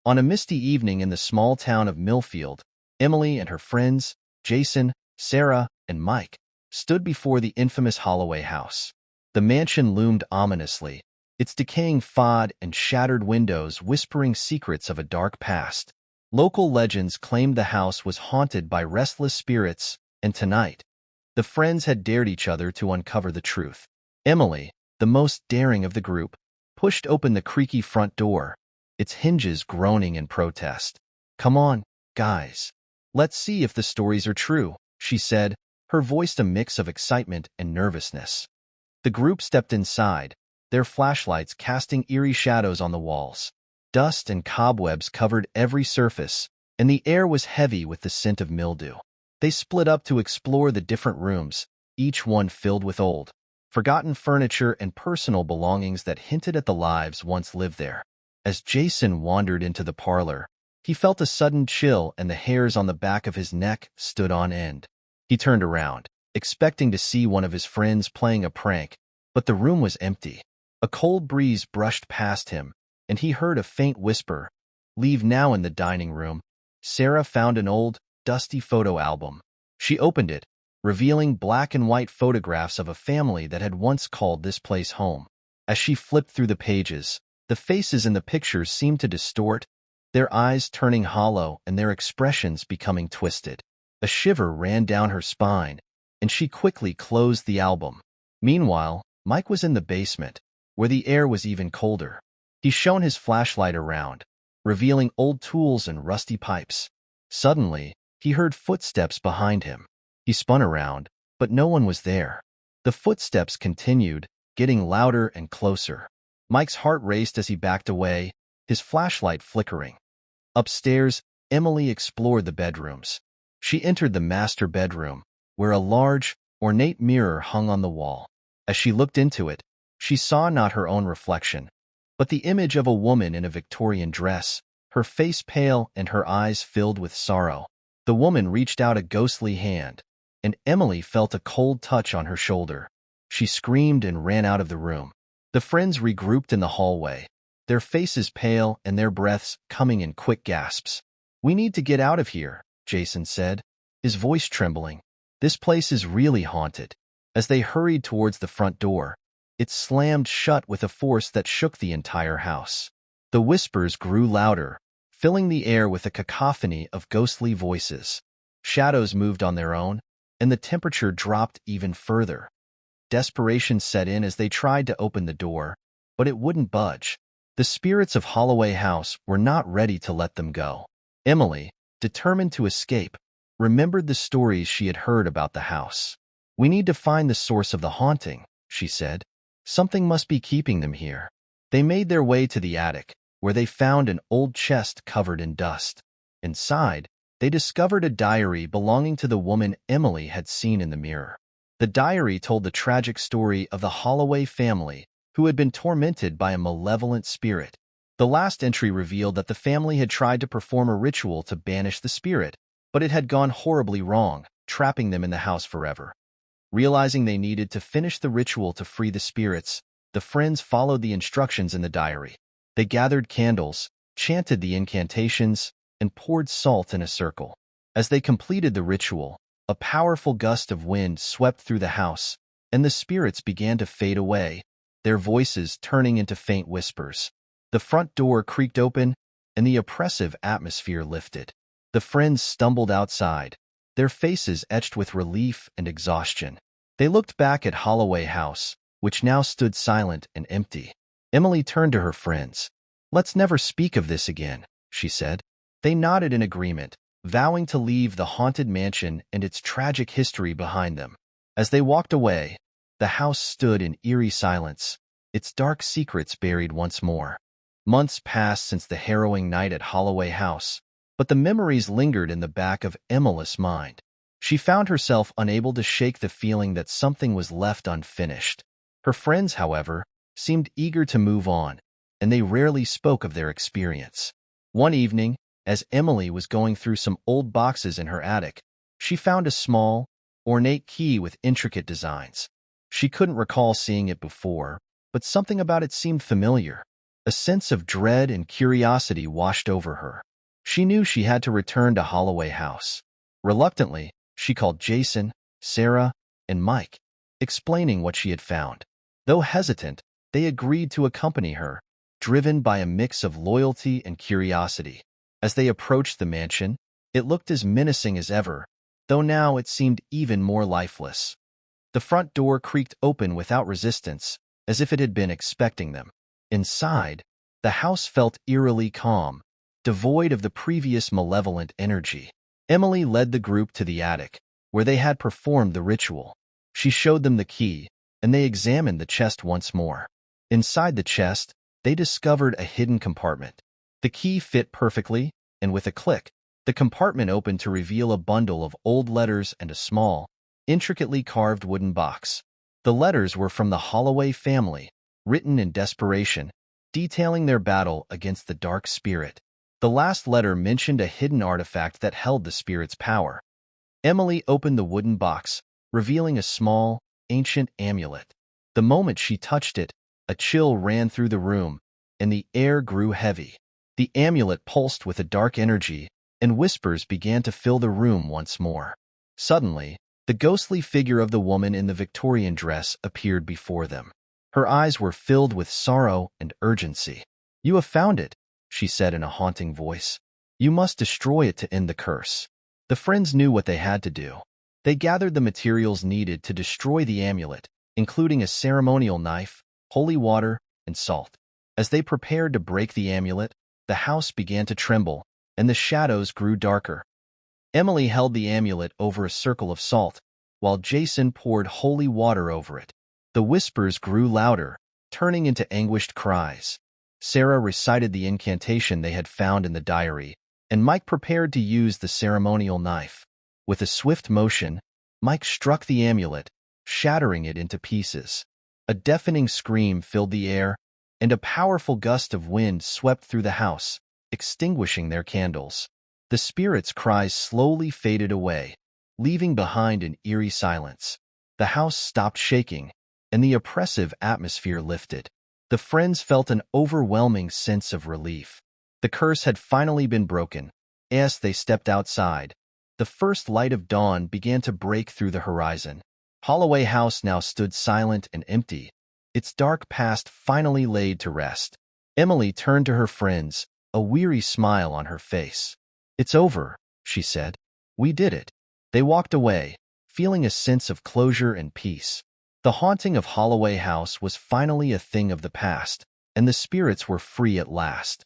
On a misty evening in the small town of Millfield, Emily and her friends, Jason, Sarah, and Mike, stood before the infamous Holloway House. The mansion loomed ominously, its decaying facade and shattered windows whispering secrets of a dark past. Local legends claimed the house was haunted by restless spirits, and tonight, the friends had dared each other to uncover the truth. Emily, the most daring of the group, pushed open the creaky front door, its hinges groaning in protest. "Come on, guys. Let's see if the stories are true," she said, her voice a mix of excitement and nervousness. The group stepped inside, their flashlights casting eerie shadows on the walls. Dust and cobwebs covered every surface, and the air was heavy with the scent of mildew. They split up to explore the different rooms, each one filled with old, forgotten furniture and personal belongings that hinted at the lives once lived there. As Jason wandered into the parlor, he felt a sudden chill and the hairs on the back of his neck stood on end. He turned around, expecting to see one of his friends playing a prank, but the room was empty. A cold breeze brushed past him, and he heard a faint whisper, "Leave now." In the dining room, Sarah found an old, dusty photo album. She opened it, revealing black and white photographs of a family that had once called this place home. As she flipped through the pages, the faces in the pictures seemed to distort, their eyes turning hollow and their expressions becoming twisted. A shiver ran down her spine, and she quickly closed the album. Meanwhile, Mike was in the basement, where the air was even colder. He shone his flashlight around, revealing old tools and rusty pipes. Suddenly, he heard footsteps behind him. He spun around, but no one was there. The footsteps continued, getting louder and closer. Mike's heart raced as he backed away, his flashlight flickering. Upstairs, Emily explored the bedrooms. She entered the master bedroom, where a large, ornate mirror hung on the wall. As she looked into it, she saw not her own reflection, but the image of a woman in a Victorian dress, her face pale and her eyes filled with sorrow. The woman reached out a ghostly hand, and Emily felt a cold touch on her shoulder. She screamed and ran out of the room. The friends regrouped in the hallway, their faces pale and their breaths coming in quick gasps. "We need to get out of here," Jason said, his voice trembling. "This place is really haunted." As they hurried towards the front door, it slammed shut with a force that shook the entire house. The whispers grew louder, filling the air with a cacophony of ghostly voices. Shadows moved on their own, and the temperature dropped even further. Desperation set in as they tried to open the door, but it wouldn't budge. The spirits of Holloway House were not ready to let them go. Emily, determined to escape, remembered the stories she had heard about the house. "We need to find the source of the haunting," she said. "Something must be keeping them here." They made their way to the attic, where they found an old chest covered in dust. Inside, they discovered a diary belonging to the woman Emily had seen in the mirror. The diary told the tragic story of the Holloway family, who had been tormented by a malevolent spirit. The last entry revealed that the family had tried to perform a ritual to banish the spirit, but it had gone horribly wrong, trapping them in the house forever. Realizing they needed to finish the ritual to free the spirits, the friends followed the instructions in the diary. They gathered candles, chanted the incantations, and poured salt in a circle. As they completed the ritual, a powerful gust of wind swept through the house, and the spirits began to fade away, their voices turning into faint whispers. The front door creaked open, and the oppressive atmosphere lifted. The friends stumbled outside, their faces etched with relief and exhaustion. They looked back at Holloway House, which now stood silent and empty. Emily turned to her friends. "Let's never speak of this again," she said. They nodded in agreement, vowing to leave the haunted mansion and its tragic history behind them. As they walked away, the house stood in eerie silence, its dark secrets buried once more. Months passed since the harrowing night at Holloway House, but the memories lingered in the back of Emily's mind. She found herself unable to shake the feeling that something was left unfinished. Her friends, however, seemed eager to move on, and they rarely spoke of their experience. One evening, as Emily was going through some old boxes in her attic, she found a small, ornate key with intricate designs. She couldn't recall seeing it before, but something about it seemed familiar. A sense of dread and curiosity washed over her. She knew she had to return to Holloway House. Reluctantly, she called Jason, Sarah, and Mike, explaining what she had found. Though hesitant, they agreed to accompany her, driven by a mix of loyalty and curiosity. As they approached the mansion, it looked as menacing as ever, though now it seemed even more lifeless. The front door creaked open without resistance, as if it had been expecting them. Inside, the house felt eerily calm, devoid of the previous malevolent energy. Emily led the group to the attic, where they had performed the ritual. She showed them the key, and they examined the chest once more. Inside the chest, they discovered a hidden compartment. The key fit perfectly, and with a click, the compartment opened to reveal a bundle of old letters and a small, intricately carved wooden box. The letters were from the Holloway family, written in desperation, detailing their battle against the dark spirit. The last letter mentioned a hidden artifact that held the spirit's power. Emily opened the wooden box, revealing a small, ancient amulet. The moment she touched it, a chill ran through the room, and the air grew heavy. The amulet pulsed with a dark energy, and whispers began to fill the room once more. Suddenly, the ghostly figure of the woman in the Victorian dress appeared before them. Her eyes were filled with sorrow and urgency. "You have found it," she said in a haunting voice. "You must destroy it to end the curse." The friends knew what they had to do. They gathered the materials needed to destroy the amulet, including a ceremonial knife, holy water, and salt. As they prepared to break the amulet, the house began to tremble, and the shadows grew darker. Emily held the amulet over a circle of salt, while Jason poured holy water over it. The whispers grew louder, turning into anguished cries. Sarah recited the incantation they had found in the diary, and Mike prepared to use the ceremonial knife. With a swift motion, Mike struck the amulet, shattering it into pieces. A deafening scream filled the air, and a powerful gust of wind swept through the house, extinguishing their candles. The spirit's cries slowly faded away, leaving behind an eerie silence. The house stopped shaking, and the oppressive atmosphere lifted. The friends felt an overwhelming sense of relief. The curse had finally been broken. As they stepped outside, the first light of dawn began to break through the horizon. Holloway House now stood silent and empty, its dark past finally laid to rest. Emily turned to her friends, a weary smile on her face. "It's over," she said. "We did it." They walked away, feeling a sense of closure and peace. The haunting of Holloway House was finally a thing of the past, and the spirits were free at last.